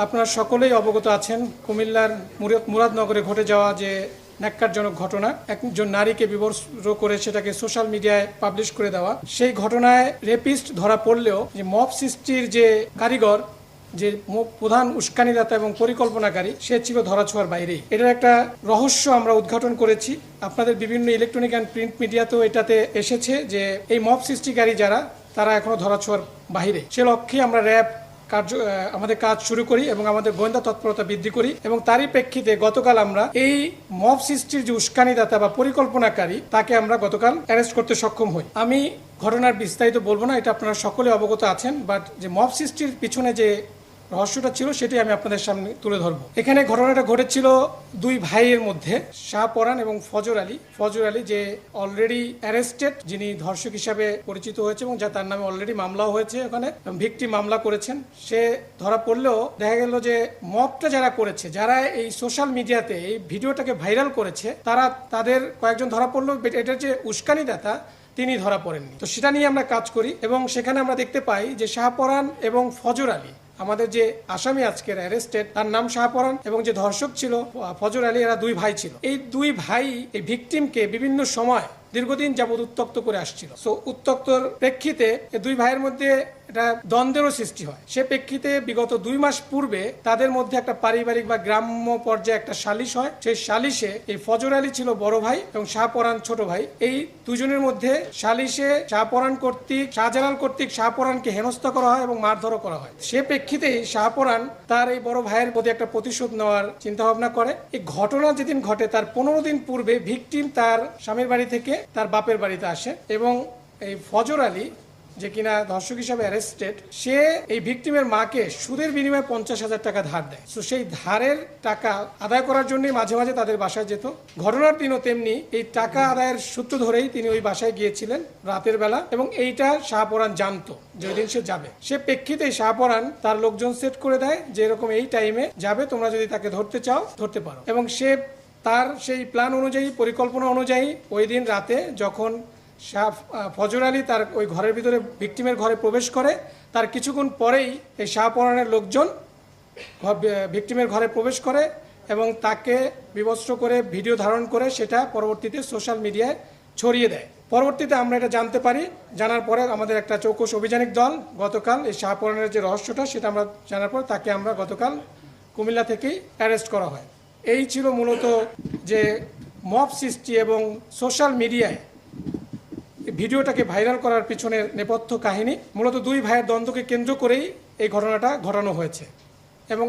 আপনারা সকলেই অবগত আছেন কুমিল্লার মুরাদনগরে ঘটে যাওয়া যে ন্যাক্কারজনক ঘটনা, একজন নারীকে বিবস্ত্র করে সেটাকে সোশ্যাল মিডিয়ায় পাবলিশ করে দেওয়া। সেই ঘটনায় রেপিস্ট ধরা পড়লেও যে মব সৃষ্টির যে কারিগর, যে প্রধান উস্কানিদাতা এবং পরিকল্পনাকারী, সে ছিল ধরাছোঁয়ার বাইরেই। এটার একটা রহস্য আমরা উদ্ঘাটন করেছি। আপনাদের বিভিন্ন ইলেকট্রনিক অ্যান্ড প্রিন্ট মিডিয়াতেও এটাতে এসেছে যে এই মব সৃষ্টিকারী যারা, তারা এখনো ধরাছোঁয়ার বাইরে। সে লক্ষ্যে আমরা র্যাব আমাদের কাজ শুরু করি এবং আমাদের গোয়েন্দা তৎপরতা বৃদ্ধি করি, এবং তারই প্রেক্ষিতে গতকাল আমরা এই মব সৃষ্টির যে উস্কানিদাতা বা পরিকল্পনাকারী, তাকে আমরা গতকাল অ্যারেস্ট করতে সক্ষম হই। আমি ঘটনার বিস্তারিত বলবো না, এটা আপনারা সকলে অবগত আছেন, বাট যে মব সৃষ্টির পিছনে যে রহস্যটা ছিল সেটি আমি আপনাদের সামনে তুলে ধরবো। এখানে ঘটনাটা ঘটেছিল দুই ভাইয়ের মধ্যে, শাহপরান এবং ফজর আলী। ফজর আলী যে অলরেডি অ্যারেস্টেড, যিনি ধর্ষক হিসাবে পরিচিত হয়েছে এবং যা তার নামে অলরেডি মামলাও হয়েছে, ওখানে ভিকটিম মামলা করেছেন। সে ধরা পড়লেও দেখা গেল যে মবটা যারা করেছে, যারা এই সোশ্যাল মিডিয়াতে এই ভিডিওটাকে ভাইরাল করেছে, তাদের কয়েকজন ধরা পড়লো, এটার যে উস্কানিদাতা তিনি ধরা পড়েননি। তো সেটা নিয়ে আমরা কাজ করি এবং সেখানে আমরা দেখতে পাই যে শাহপরান এবং ফজর আলী, আমাদের যে আসামি আজকের অ্যারেস্টেড, তার নাম শাহপরান, এবং যে ধর্ষক ছিল ফজর আলী, এরা দুই ভাই ছিল। এই দুই ভাই এই ভিকটিমকে বিভিন্ন সময় দীর্ঘদিন যাবৎ উত্তক্ত করে আসছিল। সো উত্তক্তর প্রেক্ষিতে এই দুই ভাইয়ের মধ্যে এটা দ্বন্দ্বেরও সৃষ্টি হয়। সে প্রেক্ষিতে বিগত 2 মাস পূর্বে তাদের মধ্যে একটা পারিবারিক বা গ্রাম্য পর্যায়ে একটা সালিশ হয়। সেই সালিশে এই ফজর আলী ছিল বড় ভাই এবং শাহপরান ছোট ভাই। এই দুজনের মধ্যে সালিশে শাহপরান কর্তৃক, শাহজালাল কর্তৃক শাহপরানকে হেনস্থা করা হয় এবং মারধরও করা হয়। সে প্রেক্ষিতে শাহপরান তার এই বড় ভাইয়ের প্রতি একটা প্রতিশোধ নেওয়ার চিন্তা ভাবনা করে। এই ঘটনা যেদিন ঘটে তার 15 দিন পূর্বে ভিকটিম তার স্বামীর বাড়ি থেকে তার বাপের বাড়িতে আসে, এবং এই ফজর আলী, যে কিনা ধর্ষক হিসাবে অ্যারেস্টেড, সে এই ভিকটিমের মাকে সুদের বিনিময়ে 50,000 টাকা ধার দেয়। তো সেই ধারের টাকা আদায় করার জন্য মাঝে মাঝে তাদের বাসায় যেত। ঘটনার দিনও তেমনি এই টাকা আদায়ের সূত্র ধরেই তিনি ওই বাসায় গিয়েছিলেন রাতের বেলা, এবং এইটা শাহপরান জানতো যে ওই দিন সে যাবে। সে প্রেক্ষিতে শাহপরান তার লোকজন সেট করে দেয় যে এরকম এই টাইমে যাবে, তোমরা যদি তাকে ধরতে চাও ধরতে পারো। এবং সে তার সেই প্ল্যান অনুযায়ী, পরিকল্পনা অনুযায়ী ওই দিন রাতে যখন ফজর আলী তার ওই ঘরের ভিতরে ভিকটিমের ঘরে প্রবেশ করে, তার কিছুক্ষণ পরেই এই শাহপরানের লোকজন ভিকটিমের ঘরে প্রবেশ করে এবং তাকে বিবস্ত্র করে ভিডিও ধারণ করে সেটা পরবর্তীতে সোশ্যাল মিডিয়ায় ছড়িয়ে দেয়। পরবর্তীতে আমরা এটা জানতে পারি। জানার পরে আমাদের একটা চৌকস অভিযানিক দল গতকাল এই শাহপরানের যে রহস্যটা সেটা আমরা জানার পর তাকে আমরা গতকাল কুমিল্লা থেকেই অ্যারেস্ট করা হয়। এই ছিল মূলত যে মব সৃষ্টি এবং সোশ্যাল মিডিয়ায় ভিডিওটাকে ভাইরাল করার পিছনের নেপথ্য কাহিনী। মূলত দুই ভাইয়ের দ্বন্দ্বকে কেন্দ্র করেই এই ঘটনাটা ঘটানো হয়েছে।